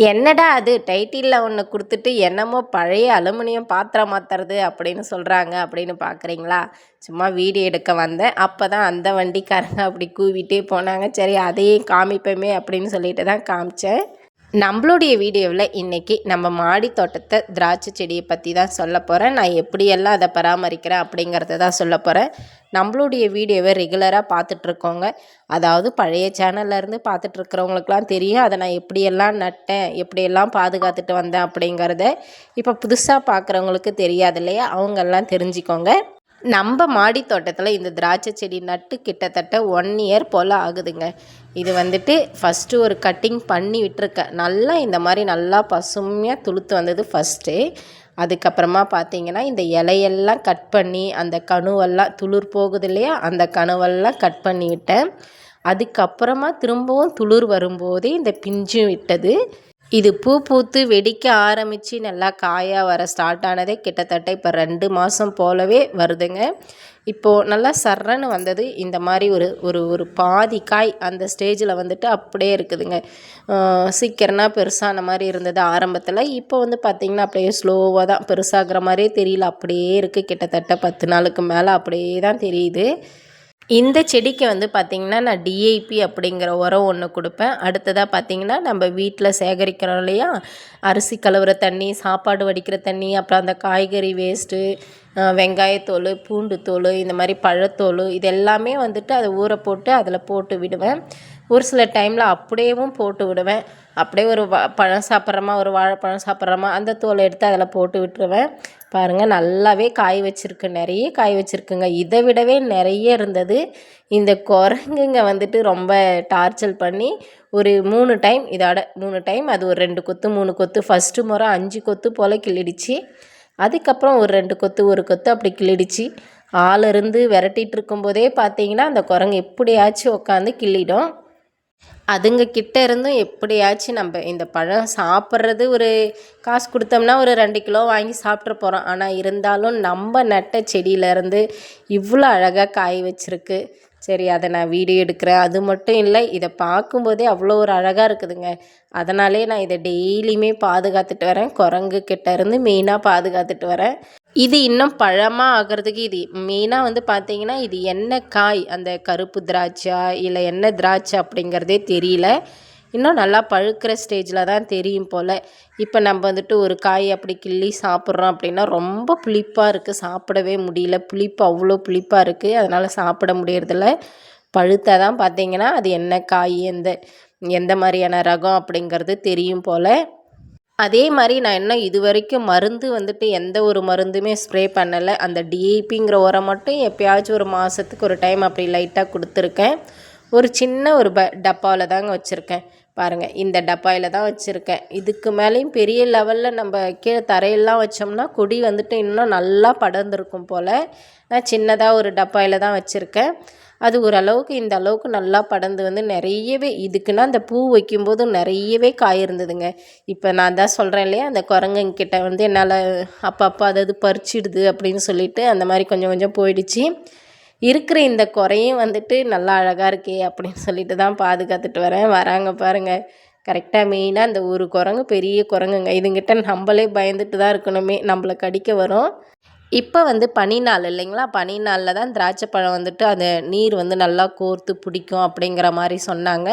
என்னடா அது டைட்டிலில் ஒன்று கொடுத்துட்டு என்னமோ பழைய அலுமினியம் பாத்திரம் மாற்றுறது அப்படின்னு சொல்கிறாங்க அப்படின்னு பார்க்குறீங்களா? சும்மா வீடியோ எடுக்க வந்தேன். அப்போ தான் அந்த வண்டிக்காரங்க அப்படி கூவிட்டே போனாங்க. சரி அதையே காமிப்போமே அப்படின்னு சொல்லிட்டு தான் காமிச்சேன். நம்மளுடைய வீடியோவில் இன்றைக்கி நம்ம மாடி தோட்டத்தை திராட்சை செடியை பற்றி தான் சொல்ல போகிறேன். நான் எப்படியெல்லாம் அதை பராமரிக்கிறேன் அப்படிங்கிறத தான் சொல்ல போகிறேன். நம்மளுடைய வீடியோவை ரெகுலராக பார்த்துட்ருக்கோங்க, அதாவது பழைய சேனல்லேருந்து பார்த்துட்ருக்கிறவங்களுக்குலாம் தெரியும் அதை நான் எப்படியெல்லாம் நட்டேன், எப்படியெல்லாம் பாதுகாத்துட்டு வந்தேன் அப்படிங்கிறத. இப்போ புதுசாக பார்க்குறவங்களுக்கு தெரியாது இல்லையா, அவங்கெல்லாம் தெரிஞ்சுக்கோங்க. நம்ம மாடி தோட்டத்தில் இந்த திராட்சை செடி நட்டு கிட்டத்தட்ட 1 இயர் போல் ஆகுதுங்க. இது வந்துட்டு ஃபஸ்ட்டு ஒரு கட்டிங் பண்ணி விட்டுருக்கேன். நல்லா இந்த மாதிரி நல்லா பசுமையாக துளுத்து வந்தது ஃபஸ்ட்டு. அதுக்கப்புறமா பார்த்திங்கன்னா இந்த இலையெல்லாம் கட் பண்ணி அந்த கணுவெல்லாம் துளிர் போகுது இல்லையா, அந்த கணுவெல்லாம் கட் பண்ணி விட்டேன். அதுக்கப்புறமா திரும்பவும் துளிர் வரும்போதே இந்த பிஞ்சு விட்டது. இது பூ பூத்து வெடிக்க ஆரம்பித்து நல்லா காயாக வர ஸ்டார்ட் ஆனதே கிட்டத்தட்ட இப்போ 2 மாதம் போலவே வருதுங்க. இப்போது நல்லா சர்றன்னு வந்தது. இந்த மாதிரி ஒரு ஒரு ஒரு பாதி காய் அந்த ஸ்டேஜில் வந்துட்டு அப்படியே இருக்குதுங்க. சீக்கிரம்னா பெருசான மாதிரி இருந்தது ஆரம்பத்தில். இப்போ வந்து பார்த்திங்கன்னா அப்படியே ஸ்லோவாக தான், பெருசாகிற மாதிரியே தெரியல, அப்படியே இருக்குது. கிட்டத்தட்ட 10 நாளுக்கு மேலே அப்படியே தான் தெரியுது. இந்த செடிக்கு வந்து பார்த்திங்கன்னா நான் டிஐபி அப்படிங்கிற உரம் ஒன்று கொடுப்பேன். அடுத்ததாக பார்த்திங்கன்னா நம்ம வீட்டில் சேகரிக்கிறோம் இல்லையா, அரிசி கழுவுற தண்ணி, சாப்பாடு வடிக்கிற தண்ணி, அப்புறம் அந்த காய்கறி வேஸ்ட்டு, வெங்காயத்தோல், பூண்டு தோல், இந்த மாதிரி பழத்தோல், இது எல்லாமே வந்துட்டு அதை ஊற போட்டு அதில் போட்டு விடுவேன். ஒரு சில டைமில் அப்படியேவும் போட்டு விடுவேன். அப்படியே ஒரு பழம் சாப்பிட்றோமா, ஒரு வாழைப்பழம் சாப்பிட்றோமா, அந்த தோலை எடுத்து அதில் போட்டு விட்டுருவேன். பாருங்கள் நல்லாவே காய் வச்சுருக்கு, நிறைய காய் வச்சுருக்குங்க. இதை விடவே நிறைய இருந்தது. இந்த குரங்குங்க வந்துட்டு ரொம்ப டார்ச்சர் பண்ணி ஒரு 3 டைம், இதோட 3 டைம், அது ஒரு 2 கொத்து 3 கொத்து, ஃபஸ்ட்டு முறை 5 கொத்து போல் கிள்ளிடுச்சு. அதுக்கப்புறம் ஒரு 2 கொத்து 1 கொத்து அப்படி கிள்ளிடுச்சு. ஆள் இருந்து விரட்டிகிட்டு இருக்கும்போதே பார்த்தீங்கன்னா அந்த குரங்கு எப்படியாச்சும் உட்காந்து கிள்ளிடும். அதுங்க கிட்ட இருந்தும் எப்படியாச்சும் நம்ம இந்த பழம் சாப்பிட்றது, ஒரு காசு கொடுத்தோம்னா ஒரு 2 கிலோ வாங்கி சாப்பிட்ற போகிறோம். ஆனால் இருந்தாலும் நம்ம நட்ட செடியிலேருந்து இவ்வளோ அழகாக காய் வச்சுருக்கு. சரி அதை நான் வீடியோ எடுக்கிறேன். அது மட்டும் இல்லை, இதை பார்க்கும்போதே அவ்வளோ ஒரு அழகாக இருக்குதுங்க. அதனாலே நான் இதை டெய்லியுமே பாதுகாத்துட்டு வரேன். குரங்கு கிட்ட இருந்து மெயினாக பாதுகாத்துட்டு வரேன். இது இன்னும் பழமாக ஆகிறதுக்கு இது மெயினாக வந்து பார்த்திங்கன்னா இது என்ன காய், அந்த கருப்பு திராட்சை இல்லை என்ன திராட்சை அப்படிங்கிறதே தெரியல. இன்னும் நல்லா பழுக்கிற ஸ்டேஜில் தான் தெரியும் போல். இப்போ நம்ம வந்துட்டு ஒரு காய் அப்படி கிள்ளி சாப்பிட்றோம் அப்படின்னா ரொம்ப புளிப்பாக இருக்குது, சாப்பிடவே முடியல. புளிப்பு அவ்வளோ புளிப்பாக இருக்குது, அதனால் சாப்பிட முடியறதில்ல. பழுத்தாக தான் பார்த்திங்கன்னா அது என்ன காய், எந்த மாதிரியான ரகம் அப்படிங்கிறது தெரியும் போல். அதே மாதிரி நான் இன்னும் இது வரைக்கும் மருந்து வந்துட்டு எந்த ஒரு மருந்துமே ஸ்ப்ரே பண்ணலை. அந்த டிஏபிங்கிற உரம் மட்டும் எப்போயாச்சும் ஒரு மாதத்துக்கு ஒரு டைம் அப்படி லைட்டாக கொடுத்துருக்கேன். ஒரு சின்ன ஒரு டப்பாவில் தாங்க வச்சுருக்கேன். பாருங்கள், இந்த டப்பாயில் தான் வச்சுருக்கேன். இதுக்கு மேலேயும் பெரிய லெவலில் நம்ம கீழே தரையெல்லாம் வச்சோம்னா கொடி வந்துட்டு இன்னும் நல்லா படர்ந்துருக்கும் போல். நான் சின்னதாக ஒரு டப்பாயில் தான் வச்சுருக்கேன். அது ஓரளவுக்கு இந்த அளவுக்கு நல்லா படர்ந்து வந்து நிறையவே, இதுக்குன்னா அந்த பூ வைக்கும்போது நிறையவே காய் இருந்ததுங்க. இப்போ நான் தான் சொல்கிறேன் இல்லையா, அந்த குரங்குங்கிட்ட வந்து என்னால் அப்பப்போ அதாவது பறிச்சிடுது அப்படின்னு சொல்லிட்டு அந்த மாதிரி கொஞ்சம் கொஞ்சம் போயிடுச்சு. இருக்கிற இந்த குறையும் வந்துட்டு நல்லா அழகாக இருக்கே அப்படின்னு சொல்லிட்டு தான் பாதுகாத்துட்டு வரேன். வராங்க பாருங்கள், கரெக்டாக மெயினாக அந்த ஒரு குரங்கு பெரிய குரங்குங்க. இதுங்கிட்ட நம்மளே பயந்துட்டு தான் இருக்கணுமே, நம்மளை கடிக்க வரும். இப்போ வந்து பனி நாள் இல்லைங்களா, பனி நாளில் தான் திராட்சை பழம் வந்துட்டு அந்த நீர் வந்து நல்லா கோர்த்து பிடிக்கும் அப்படிங்கிற மாதிரி சொன்னாங்க.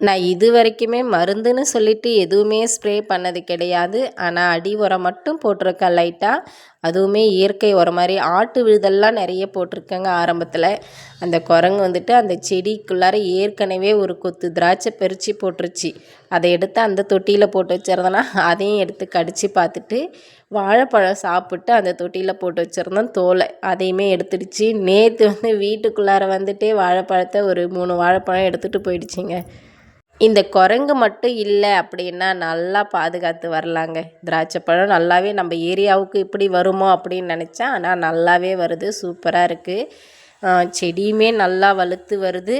நான் இது வரைக்குமே மருந்துன்னு சொல்லிட்டு எதுவுமே ஸ்ப்ரே பண்ணது கிடையாது. ஆனால் அடி உரம் மட்டும் போட்டிருக்கேன் லைட்டாக, அதுவுமே இயற்கை உரம் மாதிரி. ஆட்டு விழுதெல்லாம் நிறைய போட்டிருக்கேங்க ஆரம்பத்தில். அந்த குரங்கு வந்துட்டு அந்த செடிக்குள்ளார ஏற்கனவே ஒரு கொத்து திராட்சை பறித்து போட்டுருச்சு. அதை எடுத்து அந்த தொட்டியில் போட்டு வச்சுருந்தேன்னா அதையும் எடுத்து கடித்து பார்த்துட்டு, வாழைப்பழம் சாப்பிட்டு அந்த தொட்டியில் போட்டு வச்சுருந்தோம் தோலை, அதையுமே எடுத்துடுச்சு. நேற்று வந்து வீட்டுக்குள்ளார வந்துட்டே வாழைப்பழத்தை ஒரு 3 வாழைப்பழம் எடுத்துகிட்டு போயிடுச்சிங்க. இந்த குரங்கு மட்டும் இல்லை அப்படின்னா நல்லா பாதுகாத்து வரலாங்க. திராட்சை பழம் நல்லாவே நம்ம ஏரியாவுக்கு இப்படி வருமோ அப்படின்னு நினச்சேன். ஆனால் நல்லாவே வருது, சூப்பராக இருக்குது. செடியுமே நல்லா வலுத்து வருது.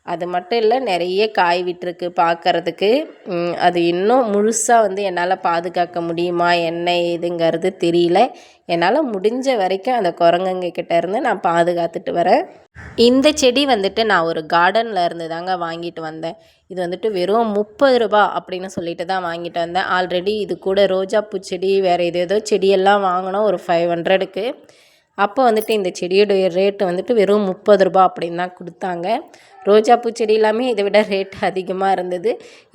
அது மட்டும் இல்லை, நிறைய காய் விட்டுருக்கு பார்க்கறதுக்கு. அது இன்னும் முழுசாக வந்து என்னால் பாதுகாக்க முடியுமா என்ன ஏதுங்கிறது தெரியல. என்னால் முடிஞ்ச வரைக்கும் அந்த குரங்குங்க கிட்ட இருந்து நான் பாதுகாத்துட்டு வரேன். இந்த செடி வந்துட்டு நான் ஒரு கார்டனில் இருந்து தாங்க வாங்கிட்டு வந்தேன். இது வந்துட்டு வெறும் 30 ரூபா அப்படின்னு சொல்லிட்டு தான் வாங்கிட்டு வந்தேன். ஆல்ரெடி இது கூட ரோஜா பூச்செடி வேறு ஏதேதோ செடியெல்லாம் வாங்கினோம் ஒரு 500க்கு. அப்போ வந்துட்டு இந்த செடியோடைய ரேட்டு வந்துட்டு வெறும் 30 ரூபா அப்படின்னு தான் கொடுத்தாங்க. ரோஜா பூச்செடி எல்லாமே இதை விட ரேட் அதிகமாக இருந்தது.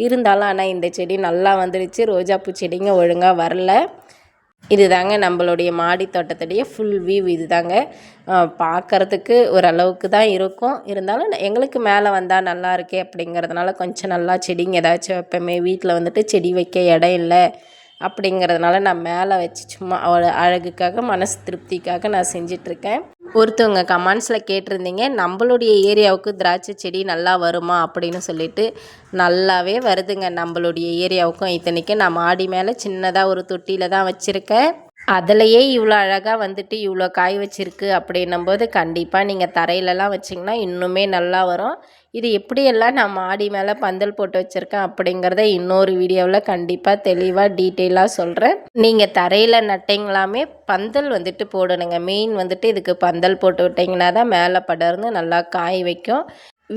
இருந்தாலும் ஆனால் இந்த செடி நல்லா வந்துடுச்சு. ரோஜா பூச்செடிங்க ஒழுங்காக வரல. இது தாங்க நம்மளுடைய மாடி தோட்டத்துடைய ஃபுல் வியூ. இது தாங்க பார்க்குறதுக்கு ஓரளவுக்கு தான் இருக்கும். இருந்தாலும் எங்களுக்கு மேலே வந்தால் நல்லா இருக்கே அப்படிங்கிறதுனால கொஞ்சம் நல்லா செடிங்க ஏதாச்சும் வைப்போமே. வீட்டில் வந்துட்டு செடி வைக்க இடம் இல்லை அப்படிங்கிறதுனால நான் மேலே வச்சு சும்மா அழகுக்காக மனசு திருப்திக்காக நான் செஞ்சிட்ருக்கேன். ஒருத்தவங்க கமெண்ட்ஸில் கேட்டிருந்தீங்க, நம்மளுடைய ஏரியாவுக்கு திராட்சை செடி நல்லா வருமா அப்படின்னு சொல்லிட்டு. நல்லாவே வருதுங்க நம்மளுடைய ஏரியாவுக்கும். இத்தனைக்கும் நான் மாடி மேலே சின்னதாக ஒரு தொட்டியில் தான் வச்சுருக்கேன். அதிலையே இவ்வளோ அழகாக வந்துட்டு இவ்வளோ காய் வச்சுருக்கு அப்படின்னும்போது கண்டிப்பாக நீங்கள் தரையிலலாம் வச்சிங்கன்னா இன்னுமே நல்லா வரும். இது எப்படியெல்லாம் நான் மாடி மேலே பந்தல் போட்டு வச்சுருக்கேன் அப்படிங்கிறத இன்னொரு வீடியோவில் கண்டிப்பாக தெளிவாக டீட்டெயிலாக சொல்கிறேன். நீங்கள் தரையில் நட்டிங்களாமே பந்தல் வந்துட்டு போடணுங்க. மெயின் வந்துட்டு இதுக்கு பந்தல் போட்டு விட்டிங்கன்னா தான் மேலே படர்ந்து நல்லா காய் வைக்கும்.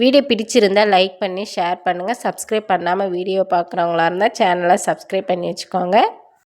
வீடியோ பிடிச்சிருந்தால் லைக் பண்ணி ஷேர் பண்ணுங்கள். சப்ஸ்கிரைப் பண்ணாமல் வீடியோ பார்க்குறவங்களா இருந்தால் சேனலை சப்ஸ்கிரைப் பண்ணி வச்சுக்கோங்க.